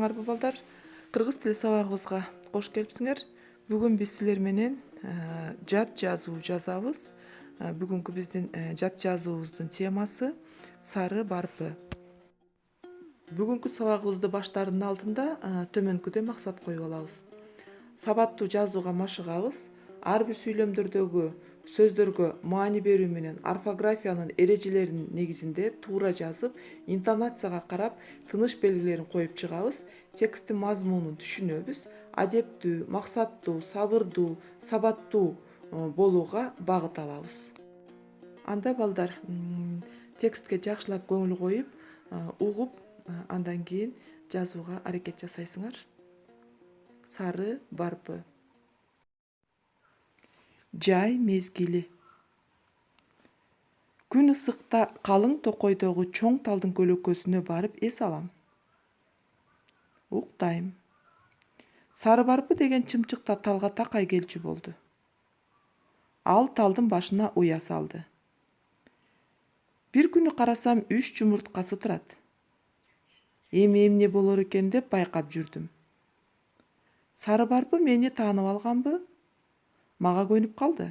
саламатсыңарбы балдар? Кыргыз тили сабагыбызга кош келипсиңер. Бүгүн биз силер менен жат жазуу жазабыз. Бүгүнкү биздин жат жазуубуздун темасы сары барпы. Бүгүнкү сабагыбызды баштаардын алдында төмөнкүдөй максат коюп алабыз. Сабаттуу жазууга машыгабыз. Ар бир сүйлөмдөрдөгү сөздөргө маани берүү менен орфографиянын эрежелеринин негизинде туура жазып, интонацияга карап, тыныш белгилерин коюп чыгабыз. Тексттин мазмунун түшүнөбүз. Адептүү, максаттуу, сабырдуу, сабаттуу болууга багыт алабыз. Анда балдар, текстке жакшылап көңүл коюп, угуп, андан кийин жазууга аракет жасайсыңар. Сары барпы. Жай мезгили. Күн ысыкта калың токойдогу чоң талдын көлөкөсүнө барып эс алам. Уктайм. Сары барпы деген чымчыкта талга такай келчү болду. Ал талдын башына уя салды. Бир күнү карасам 3 жумурткасы турат. Эми эмне болор экен деп байкап жүрдүм. Сары барпы мени таанып алганбы? Мага көнүп калды.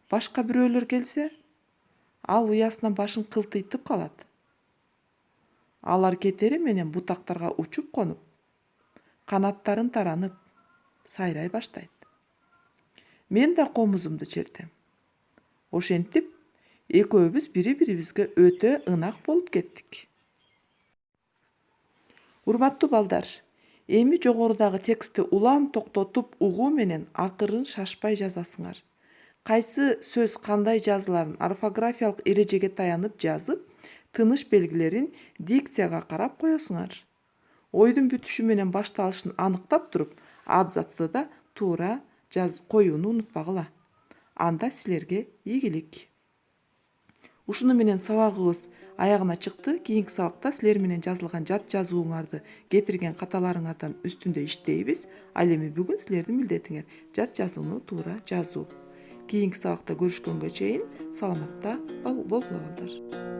Башка бирөөлөр келсе, ал уясынан башын кылтыйтып калат. Алар кетери менен бутактарга учуп конуп, канаттарын таранып, сайрай баштайт. Мен да комузумду чертем. Ошентип, экөөбүз бири-бирибизге өтө ынак болуп кеттик. Урматтуу балдар, эми жогорудагы текстти улам токтотуп угуу менен акырын шашпай жазасыңар. Кайсы сөз кандай жазыларын орфографиялык эрежеге таянып жазып, тыныш белгилерин дикцияга карап коесуңар. Ойдун бүтүшү менен башталышын аныктап туруп, абзацты да туура коюуну унутпагыла. Анда силерге ийгилик. Ушуну менен сабагыбыз аягына чыкты. Кийинки сабакта силер менен жазылган жат жазууңарды кетирген каталарыңардан үстүндө иштейбиз. Ал эми бүгүн силердин милдетиңер жат жазууну туура жазуу. Кийинки сабакта көрүшкөнгө чейин саламатта болгула балдар.